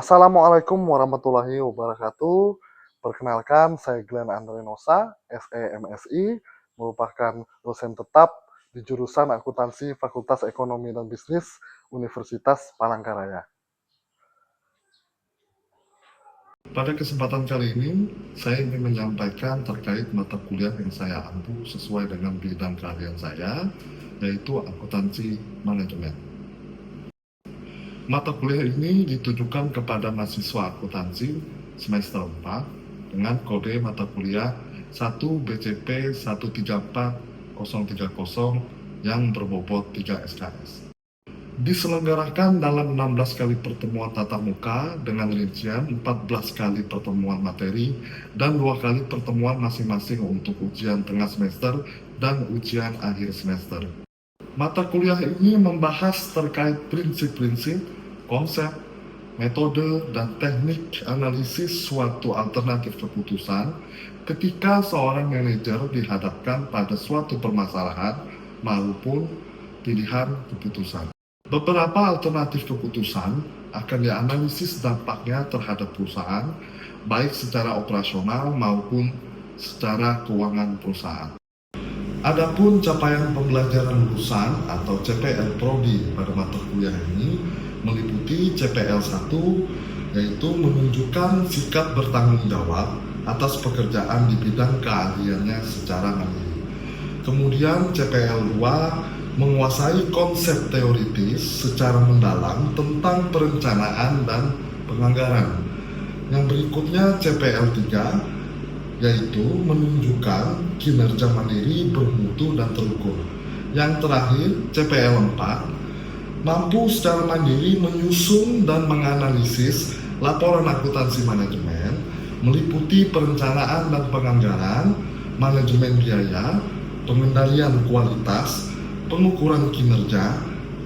Assalamualaikum warahmatullahi wabarakatuh. Perkenalkan, saya Glenn Andrenosa, SEMSI, merupakan dosen tetap di jurusan Akuntansi Fakultas Ekonomi dan Bisnis Universitas Palangkaraya. Pada kesempatan kali ini, saya ingin menyampaikan terkait mata kuliah yang saya ampu sesuai dengan bidang keahlian saya, yaitu akuntansi manajemen. Mata kuliah ini ditujukan kepada mahasiswa akuntansi semester 4 dengan kode mata kuliah 1 BCP 134030 yang berbobot 3 SKS. Diselenggarakan dalam 16 kali pertemuan tatap muka dengan rincian 14 kali pertemuan materi dan 2 kali pertemuan masing-masing untuk ujian tengah semester dan ujian akhir semester. Mata kuliah ini membahas terkait prinsip-prinsip, konsep, metode, dan teknik analisis suatu alternatif keputusan ketika seorang manajer dihadapkan pada suatu permasalahan maupun pilihan keputusan. Beberapa alternatif keputusan akan dianalisis dampaknya terhadap perusahaan, baik secara operasional maupun secara keuangan perusahaan. Adapun capaian pembelajaran lulusan atau CPL Prodi pada mata kuliah ini meliputi CPL 1, yaitu menunjukkan sikap bertanggung jawab atas pekerjaan di bidang keahliannya secara mandiri. Kemudian CPL 2 menguasai konsep teoritis secara mendalam tentang perencanaan dan penganggaran. Yang berikutnya CPL 3 yaitu menunjukkan kinerja mandiri, bermutu, dan terukur. Yang terakhir, CPL 4, mampu secara mandiri menyusun dan menganalisis laporan akuntansi manajemen, meliputi perencanaan dan penganggaran, manajemen biaya, pengendalian kualitas, pengukuran kinerja,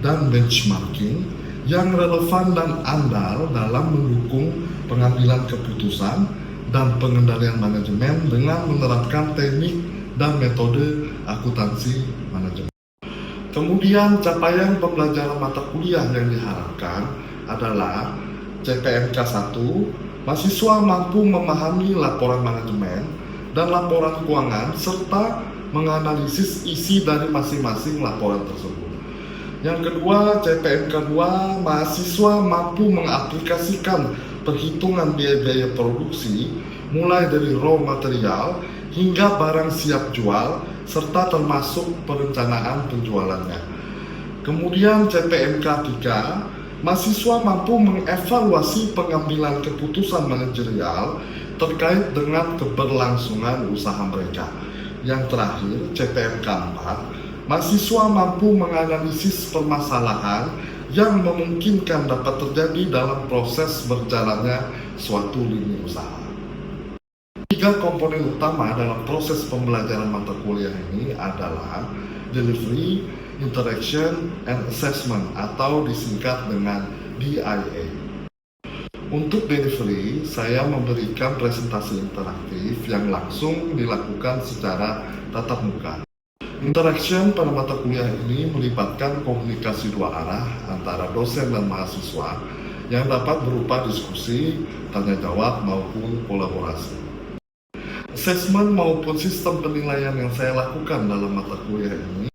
dan benchmarking yang relevan dan andal dalam mendukung pengambilan keputusan dan pengendalian manajemen dengan menerapkan teknik dan metode akuntansi manajemen. Kemudian capaian pembelajaran mata kuliah yang diharapkan adalah CPMK 1, mahasiswa mampu memahami laporan manajemen dan laporan keuangan serta menganalisis isi dari masing-masing laporan tersebut. Yang kedua, CPMK 2, mahasiswa mampu mengaplikasikan perhitungan biaya-biaya produksi mulai dari raw material hingga barang siap jual serta termasuk perencanaan penjualannya. Kemudian CPMK 3, mahasiswa mampu mengevaluasi pengambilan keputusan manajerial terkait dengan keberlangsungan usaha mereka. Yang terakhir, CPMK 4, mahasiswa mampu menganalisis permasalahan yang memungkinkan dapat terjadi dalam proses berjalannya suatu lini usaha. 3 komponen utama dalam proses pembelajaran mata kuliah ini adalah delivery, interaction, and assessment atau disingkat dengan DIA. Untuk delivery, saya memberikan presentasi interaktif yang langsung dilakukan secara tatap muka. Interaction pada mata kuliah ini melibatkan komunikasi 2 arah antara dosen dan mahasiswa yang dapat berupa diskusi, tanya jawab, maupun kolaborasi. Assessment maupun sistem penilaian yang saya lakukan dalam mata kuliah ini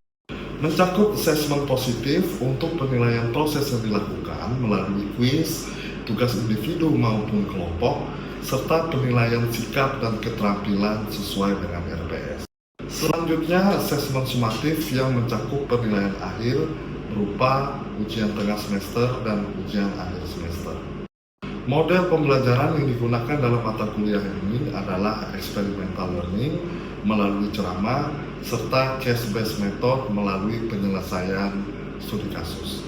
mencakup assessment positif untuk penilaian proses yang dilakukan melalui kuis, tugas individu maupun kelompok, serta penilaian sikap dan keterampilan sesuai dengan RPS. Selanjutnya, asesmen sumatif yang mencakup penilaian akhir berupa ujian tengah semester dan ujian akhir semester. Model pembelajaran yang digunakan dalam mata kuliah ini adalah experimental learning melalui ceramah serta case-based method melalui penyelesaian studi kasus.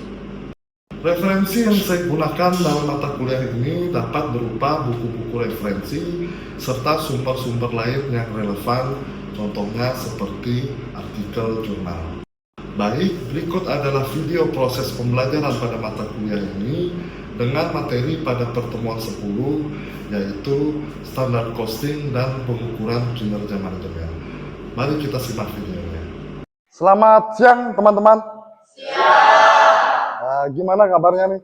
Referensi yang saya gunakan dalam mata kuliah ini dapat berupa buku-buku referensi serta sumber-sumber lain yang relevan, contohnya seperti artikel jurnal. Baik, berikut adalah video proses pembelajaran pada mata kuliah ini dengan materi pada pertemuan 10, yaitu standar costing dan pengukuran kinerja manajemen. Mari kita simak videonya. Selamat siang teman-teman. Siang. Gimana kabarnya nih?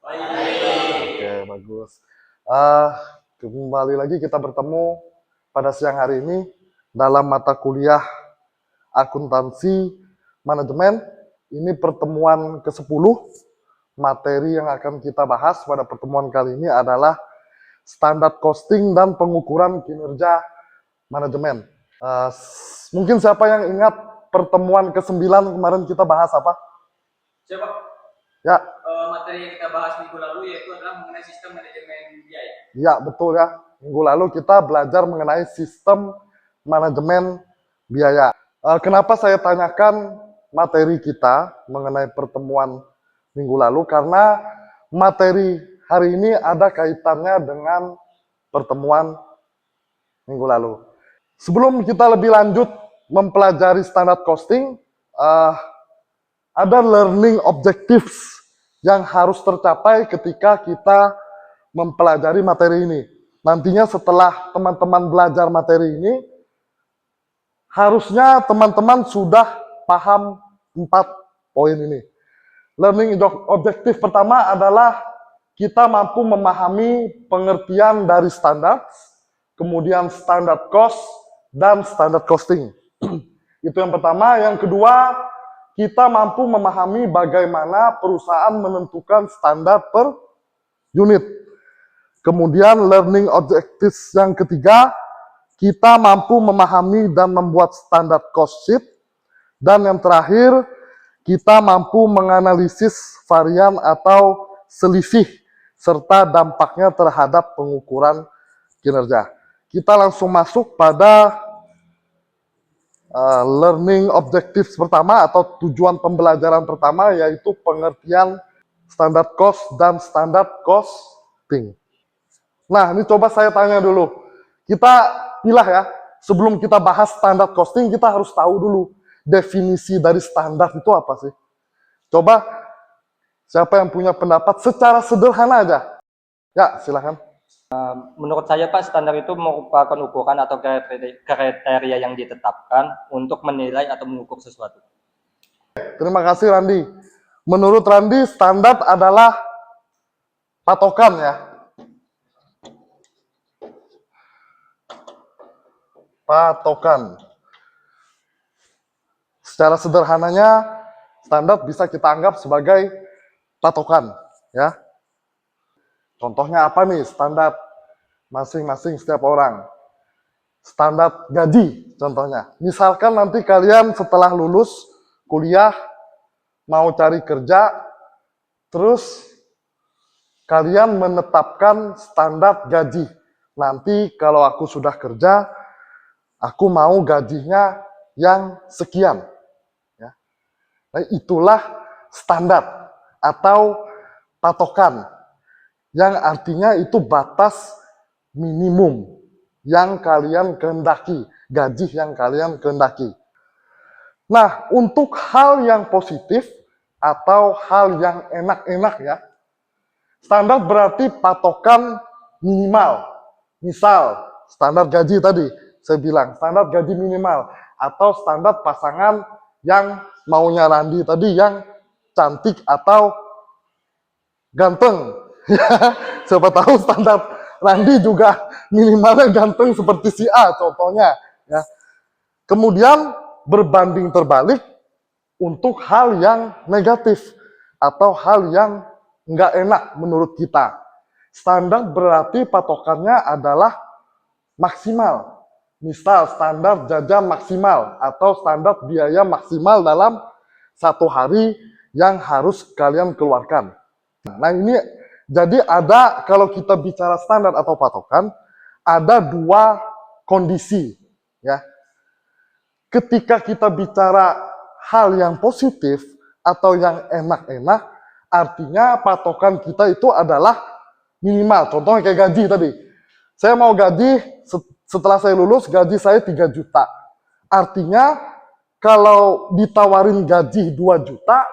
Baik. Oke, bagus. Uh, Kembali lagi kita bertemu pada siang hari ini dalam mata kuliah akuntansi manajemen. Ini pertemuan ke-10. Materi yang akan kita bahas pada pertemuan kali ini adalah standar costing dan pengukuran kinerja manajemen. Mungkin siapa yang ingat pertemuan ke-9 kemarin kita bahas apa? Siapa? Ya. Materi yang kita bahas minggu lalu yaitu adalah mengenai sistem manajemen biaya. Ya, betul ya. Minggu lalu kita belajar mengenai sistem manajemen biaya. Kenapa saya tanyakan materi kita mengenai pertemuan minggu lalu? Karena materi hari ini ada kaitannya dengan pertemuan minggu lalu. Sebelum kita lebih lanjut mempelajari standar costing, ada learning objectives yang harus tercapai ketika kita mempelajari materi ini. Nantinya setelah teman-teman belajar materi ini, harusnya teman-teman sudah paham 4 poin ini. Learning objektif pertama adalah kita mampu memahami pengertian dari standar, kemudian standar cost, dan standar costing. Itu yang pertama. Yang kedua, kita mampu memahami bagaimana perusahaan menentukan standar per unit. Kemudian learning objectives yang ketiga, kita mampu memahami dan membuat standar cost sheet. Dan yang terakhir, kita mampu menganalisis varian atau selisih serta dampaknya terhadap pengukuran kinerja. Kita langsung masuk pada learning objectives pertama atau tujuan pembelajaran pertama, yaitu pengertian standar cost dan standar costing. Nah, ini coba saya tanya dulu. Kita pilah ya, sebelum kita bahas standar costing, kita harus tahu dulu definisi dari standar itu apa sih? Coba, siapa yang punya pendapat secara sederhana aja? Ya, silakan. Menurut saya Pak, standar itu merupakan ukuran atau kriteria yang ditetapkan untuk menilai atau mengukur sesuatu. Terima kasih Randi. Menurut Randi, standar adalah patokan ya. Patokan. Secara sederhananya, standar bisa kita anggap sebagai patokan ya. Contohnya apa nih standar masing-masing setiap orang? Standar gaji contohnya. Misalkan nanti kalian setelah lulus kuliah mau cari kerja, terus kalian menetapkan standar gaji. Nanti kalau aku sudah kerja, aku mau gajinya yang sekian. Ya. Nah, itulah standar atau patokan, yang artinya itu batas minimum yang kalian kehendaki, gaji yang kalian kehendaki. Nah, untuk hal yang positif atau hal yang enak-enak ya, standar berarti patokan minimal. Misal, standar gaji tadi, saya bilang, standar gaji minimal, atau standar pasangan yang maunya Randi tadi, yang cantik atau ganteng. Siapa tahu standar Randi juga minimalnya ganteng seperti si A contohnya. Ya. Kemudian berbanding terbalik untuk hal yang negatif atau hal yang nggak enak menurut kita. Standar berarti patokannya adalah maksimal. Misal standar jajan maksimal atau standar biaya maksimal dalam 1 hari yang harus kalian keluarkan. Nah ini jadi ada, kalau kita bicara standar atau patokan, ada 2 kondisi ya. Ketika kita bicara hal yang positif atau yang enak-enak, artinya patokan kita itu adalah minimal. Contohnya kayak gaji tadi. Saya mau gaji, setelah saya lulus, gaji saya 3 juta. Artinya, kalau ditawarin gaji 2 juta,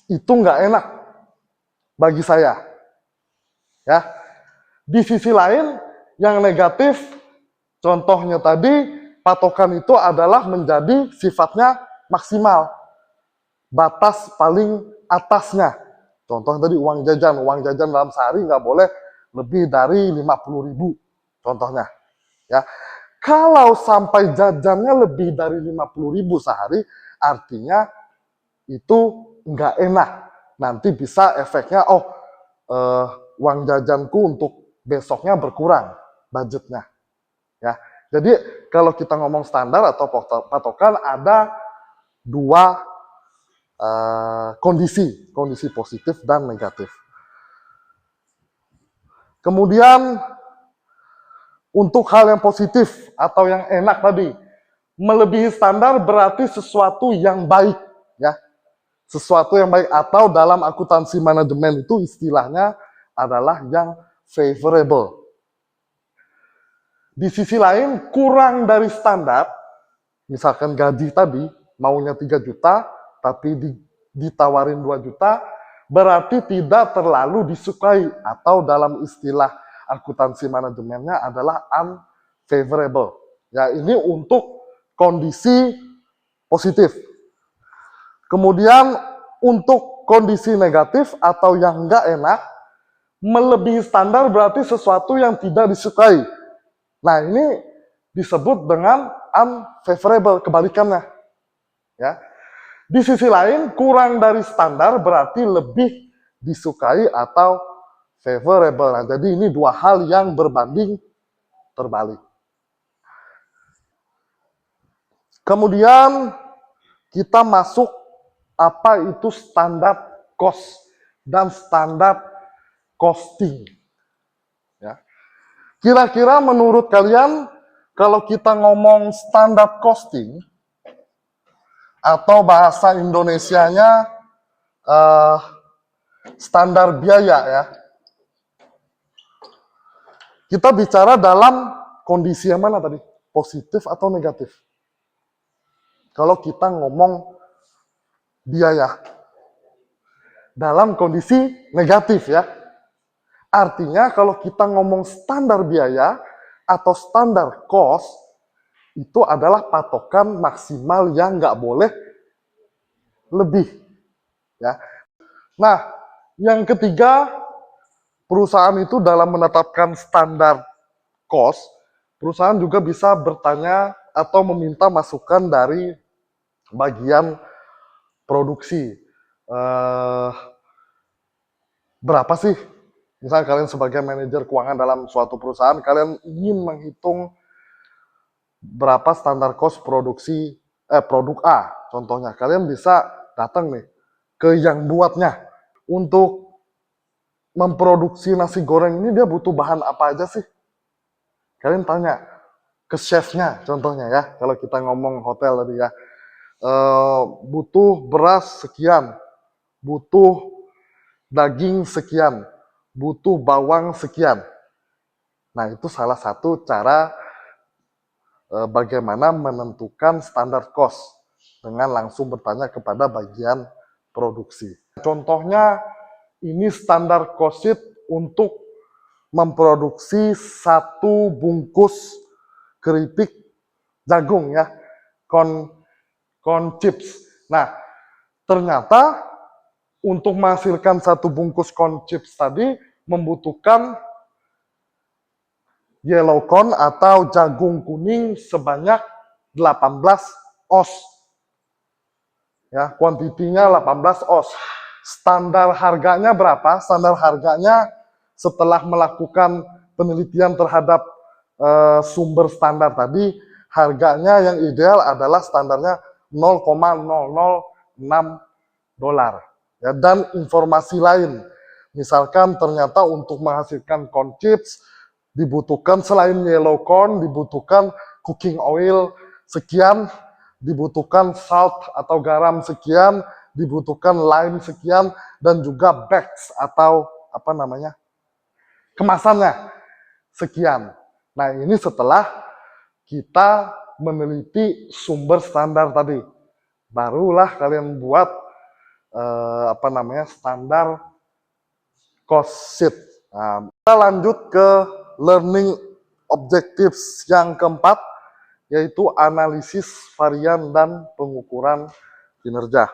itu nggak enak bagi saya. Ya. Di sisi lain, yang negatif, contohnya tadi, patokan itu adalah menjadi sifatnya maksimal. Batas paling atasnya. Contoh tadi uang jajan dalam sehari nggak boleh lebih dari 50.000 contohnya. Ya, kalau sampai jajannya lebih dari 50.000 sehari, artinya itu nggak enak. Nanti bisa efeknya, uang jajanku untuk besoknya berkurang budgetnya. Ya, jadi kalau kita ngomong standar atau patokan ada dua kondisi positif dan negatif. Kemudian untuk hal yang positif atau yang enak tadi, melebihi standar berarti sesuatu yang baik, ya. Sesuatu yang baik atau dalam akuntansi manajemen itu istilahnya adalah yang favorable. Di sisi lain, kurang dari standar, misalkan gaji tadi maunya 3 juta tapi ditawarin 2 juta, berarti tidak terlalu disukai atau dalam istilah akuntansi manajemennya adalah unfavorable. Ya, ini untuk kondisi positif. Kemudian untuk kondisi negatif atau yang enggak enak, melebihi standar berarti sesuatu yang tidak disukai. Nah, ini disebut dengan unfavorable, kebalikannya. Ya. Di sisi lain, kurang dari standar berarti lebih disukai atau favorable. Nah, jadi ini dua hal yang berbanding terbalik. Kemudian kita masuk apa itu standar cost dan standar costing. Ya. Kira-kira menurut kalian kalau kita ngomong standar costing atau bahasa Indonesianya standar biaya ya. Kita bicara dalam kondisi yang mana tadi? Positif atau negatif? Kalau kita ngomong biaya dalam kondisi negatif ya. Artinya kalau kita ngomong standar biaya atau standar cost itu adalah patokan maksimal yang nggak boleh lebih. Ya. Nah, yang ketiga, perusahaan itu dalam menetapkan standar cost, perusahaan juga bisa bertanya atau meminta masukan dari bagian produksi. Berapa sih? Misalnya kalian sebagai manajer keuangan dalam suatu perusahaan, kalian ingin menghitung berapa standar cost produksi produk A. Contohnya, kalian bisa datang nih ke yang buatnya. Untuk memproduksi nasi goreng ini dia butuh bahan apa aja sih? Kalian tanya ke chefnya contohnya ya, kalau kita ngomong hotel tadi ya. Butuh beras sekian, butuh daging sekian, butuh bawang sekian. Nah, itu salah satu cara bagaimana menentukan standar cost dengan langsung bertanya kepada bagian produksi. Contohnya, ini standar cost sheet untuk memproduksi 1 bungkus keripik jagung ya, corn chips. Nah, ternyata untuk menghasilkan 1 bungkus corn chips tadi membutuhkan yellow corn atau jagung kuning sebanyak 18 oz. Ya, kuantitinya 18 oz. Standar harganya berapa? Standar harganya setelah melakukan penelitian terhadap sumber standar tadi, harganya yang ideal adalah standarnya $0,006. Ya, dan informasi lain, misalkan ternyata untuk menghasilkan corn chips dibutuhkan selain yellow corn, dibutuhkan cooking oil sekian, dibutuhkan salt atau garam sekian, dibutuhkan lime sekian, dan juga bags atau kemasannya sekian. Nah, ini setelah kita meneliti sumber standar tadi, barulah kalian buat standar cost sheet. Nah, kita lanjut ke learning objectives yang keempat, yaitu analisis varian dan pengukuran kinerja.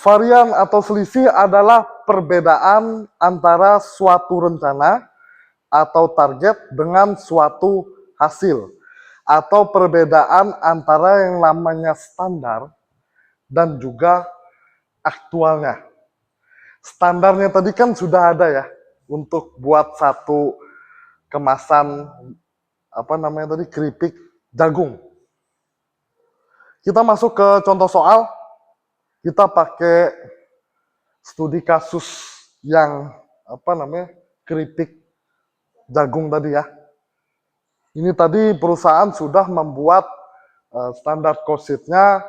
Varian atau selisih adalah perbedaan antara suatu rencana atau target dengan suatu hasil, atau perbedaan antara yang namanya standar dan juga aktualnya. Standarnya tadi kan sudah ada ya, untuk buat satu kemasan keripik jagung. Kita masuk ke contoh soal. Kita pakai studi kasus yang keripik jagung tadi ya. Ini tadi perusahaan sudah membuat standar cost sheet-nya.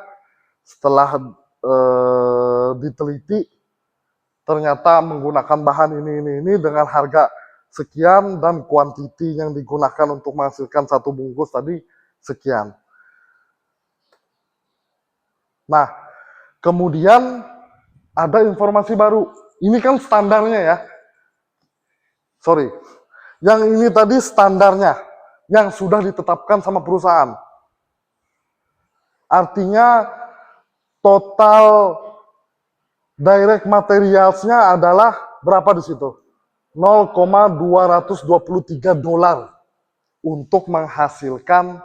Setelah diteliti, ternyata menggunakan bahan ini dengan harga sekian dan kuantiti yang digunakan untuk menghasilkan satu bungkus tadi sekian. Nah, kemudian ada informasi baru. Ini kan standarnya ya. Sorry. Yang ini tadi standarnya yang sudah ditetapkan sama perusahaan. Artinya total direct materials-nya adalah berapa di situ? $0,223 untuk menghasilkan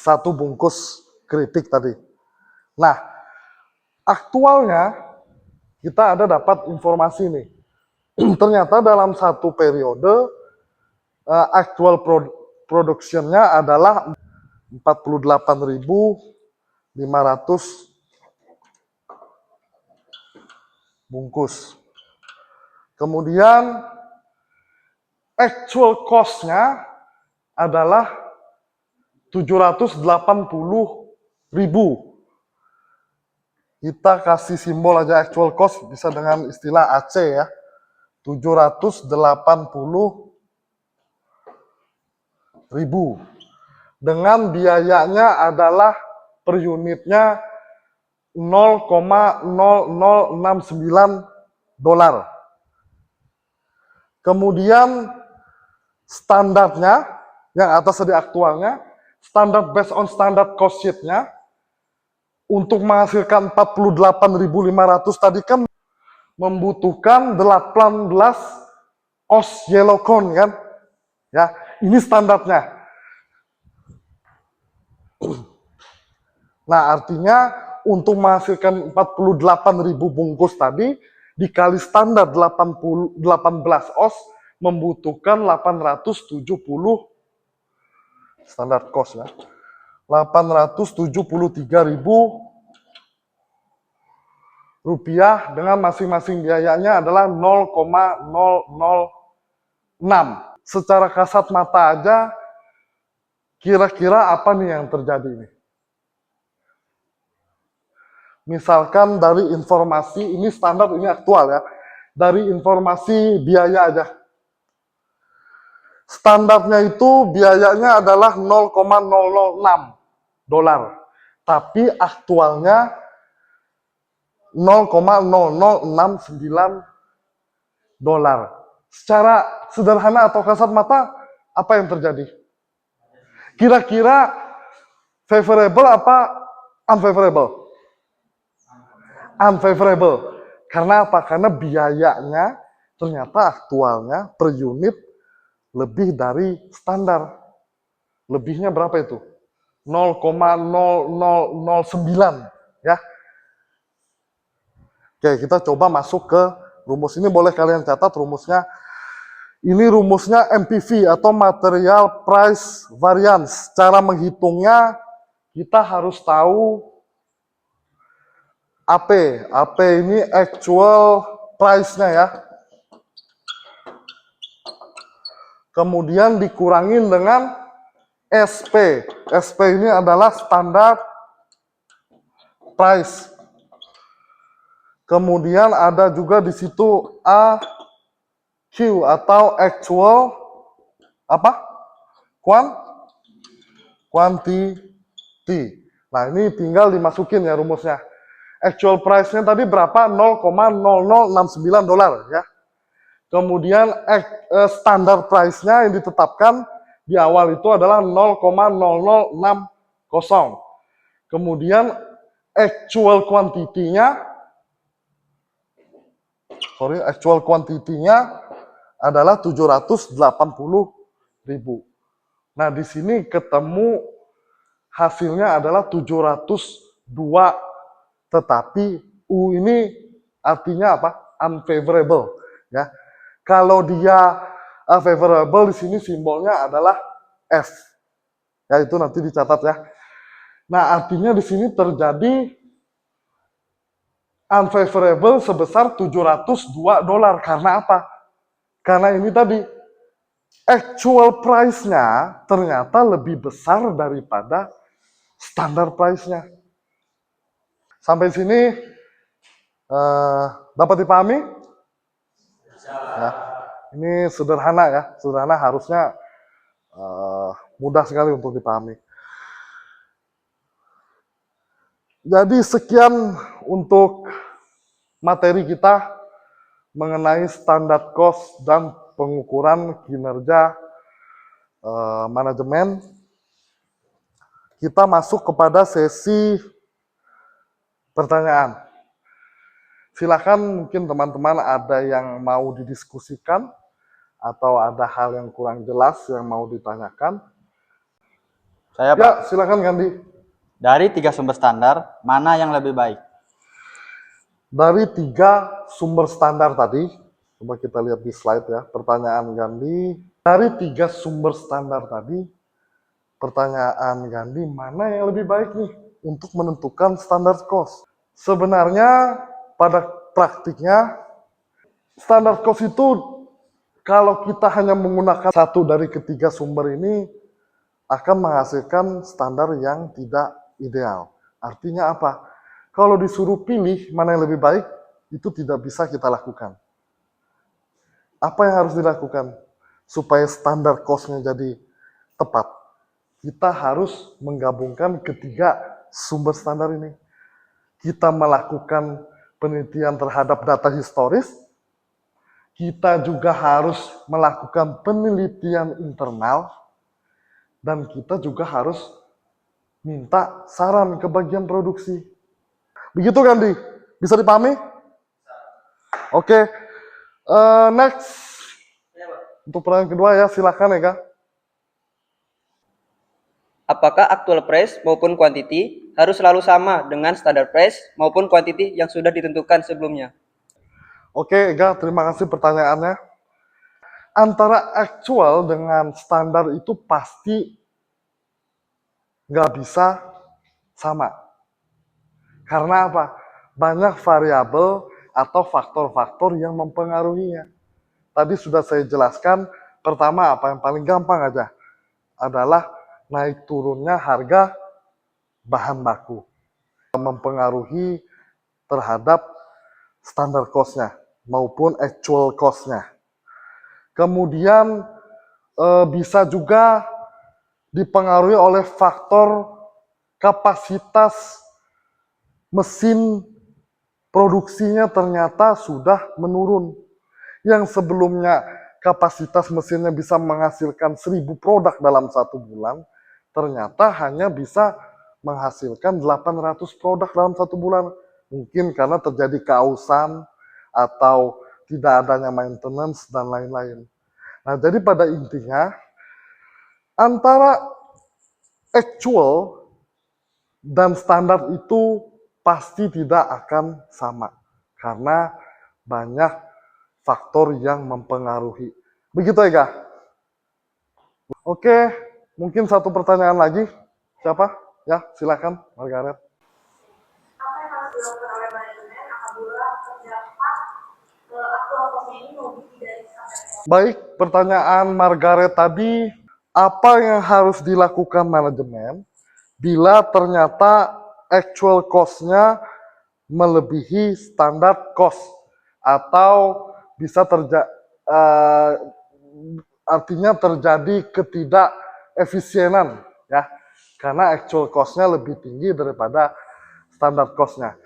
satu bungkus keripik tadi. Nah, aktualnya kita ada dapat informasi nih. Ternyata dalam satu periode actual production-nya adalah 48.500 bungkus. Kemudian actual cost-nya adalah 780.000. Kita kasih simbol aja actual cost, bisa dengan istilah AC ya. 780.000. Dengan biayanya adalah per unitnya $0,0069. Kemudian standarnya, yang atas tadi aktualnya, standar based on standard cost sheet-nya, untuk menghasilkan 48.500 tadi kan membutuhkan 18 os yellow cone kan? Ya, ini standarnya. Nah, artinya untuk menghasilkan 48.000 bungkus tadi dikali standar 18 os membutuhkan 870 standar cost ya. 873.000 rupiah dengan masing-masing biayanya adalah 0,006. Secara kasat mata aja, kira-kira apa nih yang terjadi ini? Misalkan dari informasi, ini standar, ini aktual ya. Dari informasi biaya aja. Standarnya itu biayanya adalah $0,006. Tapi aktualnya $0,0069. Secara sederhana atau kasat mata, apa yang terjadi? Kira-kira favorable apa unfavorable? Unfavorable. Karena apa? Karena biayanya ternyata aktualnya per unit lebih dari standar. Lebihnya berapa itu? 0,0009 ya. Oke, kita coba masuk ke rumus ini, boleh kalian catat rumusnya. Ini rumusnya MPV atau Material Price Variance. Cara menghitungnya kita harus tahu AP. AP ini actual price-nya ya. Kemudian dikurangin dengan SP. SP ini adalah standar price. Kemudian ada juga di situ AQ atau actual apa? Quantity. Nah, ini tinggal dimasukin ya rumusnya. Actual price-nya tadi berapa? $0,0069 ya. Kemudian standar price-nya yang ditetapkan di awal itu adalah 0,0060. Kemudian actual quantity-nya adalah 780.000. Nah, di sini ketemu hasilnya adalah 702, tetapi U ini artinya apa? Unfavorable, ya. Kalau dia favorable, di sini simbolnya adalah F. Ya, itu nanti dicatat ya. Nah, artinya di sini terjadi unfavorable sebesar $702. Karena apa? Karena ini tadi actual price-nya ternyata lebih besar daripada standar price-nya. Sampai sini dapat dipahami? Ya. Ini sederhana ya, sederhana, harusnya mudah sekali untuk dipahami. Jadi sekian untuk materi kita mengenai standar cost dan pengukuran kinerja manajemen. Kita masuk kepada sesi pertanyaan. Silakan, mungkin teman-teman ada yang mau didiskusikan atau ada hal yang kurang jelas yang mau ditanyakan. Saya, Pak. Ya, silakan Gandhi. Dari 3 sumber standar, mana yang lebih baik? Dari 3 sumber standar tadi, coba kita lihat di slide ya, pertanyaan Gandhi. Dari 3 sumber standar tadi, pertanyaan Gandhi, mana yang lebih baik nih untuk menentukan standar cost? Sebenarnya pada praktiknya, standar cost itu kalau kita hanya menggunakan satu dari ketiga sumber ini, akan menghasilkan standar yang tidak ideal. Artinya apa? Kalau disuruh pilih mana yang lebih baik, itu tidak bisa kita lakukan. Apa yang harus dilakukan supaya standar cost-nya jadi tepat? Kita harus menggabungkan ketiga sumber standar ini. Kita melakukan penelitian terhadap data historis, kita juga harus melakukan penelitian internal, dan kita juga harus minta saran ke bagian produksi. Begitu kan, Di? Bisa dipahami? Oke. Next. Untuk pertanyaan kedua ya, silakan ya, Kak. Apakah actual price maupun quantity harus selalu sama dengan standar price maupun quantity yang sudah ditentukan sebelumnya? Oke, Ega, terima kasih pertanyaannya. Antara actual dengan standar itu pasti nggak bisa sama. Karena apa? Banyak variabel atau faktor-faktor yang mempengaruhinya. Tadi sudah saya jelaskan, pertama apa yang paling gampang aja adalah naik turunnya harga bahan baku. Mempengaruhi terhadap standar cost-nya maupun actual cost-nya. Kemudian bisa juga dipengaruhi oleh faktor kapasitas mesin produksinya ternyata sudah menurun. Yang sebelumnya kapasitas mesinnya bisa menghasilkan 1000 produk dalam 1 bulan, ternyata hanya bisa menghasilkan 800 produk dalam 1 bulan. Mungkin karena terjadi keausan atau tidak adanya maintenance dan lain-lain. Nah, jadi pada intinya antara actual dan standar itu pasti tidak akan sama karena banyak faktor yang mempengaruhi. Begitu ya, Kak? Oke, mungkin satu pertanyaan lagi. Siapa? Ya, silakan, Margaret. Apa yang harus dilakukan oleh manajemen apabila terdapat aktual cost-nya ini melebihi dari standar cost? Baik, pertanyaan Margaret tadi, apa yang harus dilakukan manajemen bila ternyata actual cost-nya melebihi standar cost atau bisa artinya terjadi ketidakefisienan ya, karena actual cost-nya lebih tinggi daripada standar cost-nya.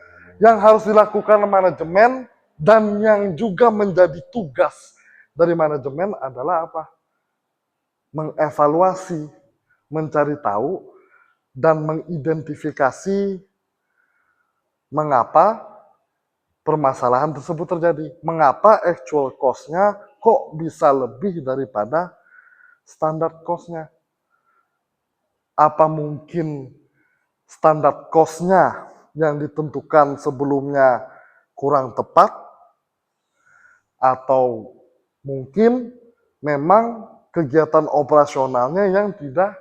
Yang harus dilakukan manajemen dan yang juga menjadi tugas dari manajemen adalah apa? Mengevaluasi, mencari tahu, dan mengidentifikasi mengapa permasalahan tersebut terjadi. Mengapa actual cost-nya kok bisa lebih daripada standar cost-nya? Apa mungkin standar cost-nya yang ditentukan sebelumnya kurang tepat? Atau mungkin memang kegiatan operasionalnya yang tidak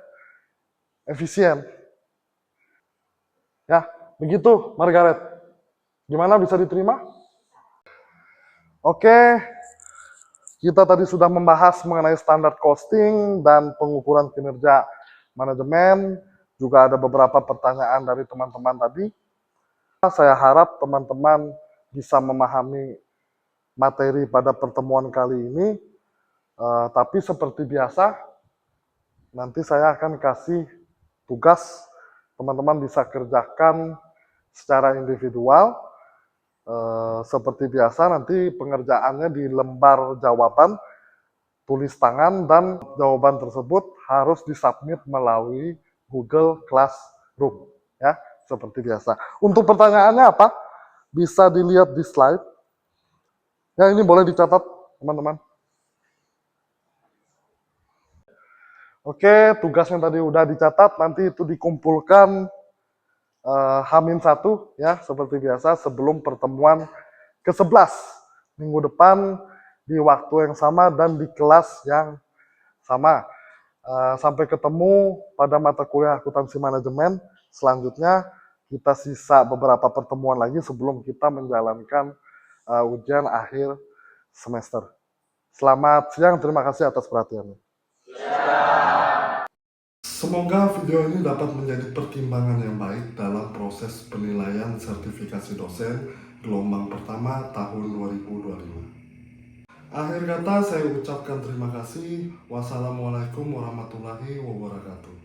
efisien? Ya, begitu Margaret. Gimana, bisa diterima? Oke, kita tadi sudah membahas mengenai standar costing dan pengukuran kinerja manajemen. Juga ada beberapa pertanyaan dari teman-teman tadi. Saya harap teman-teman bisa memahami materi pada pertemuan kali ini. Tapi seperti biasa, nanti saya akan kasih tugas, teman-teman bisa kerjakan secara individual. Seperti biasa, nanti pengerjaannya di lembar jawaban, tulis tangan, dan jawaban tersebut harus disubmit melalui Google Classroom. Ya, seperti biasa. Untuk pertanyaannya apa? Bisa dilihat di slide. Ya, ini boleh dicatat, teman-teman. Oke, tugas yang tadi udah dicatat, nanti itu dikumpulkan H-1 ya, seperti biasa sebelum pertemuan ke-11 minggu depan di waktu yang sama dan di kelas yang sama. Sampai ketemu pada mata kuliah akuntansi manajemen. Selanjutnya kita sisa beberapa pertemuan lagi sebelum kita menjalankan ujian akhir semester. Selamat siang, terima kasih atas perhatiannya. Semoga video ini dapat menjadi pertimbangan yang baik dalam proses penilaian sertifikasi dosen gelombang pertama tahun 2025. Akhir kata saya ucapkan terima kasih. Wassalamualaikum warahmatullahi wabarakatuh.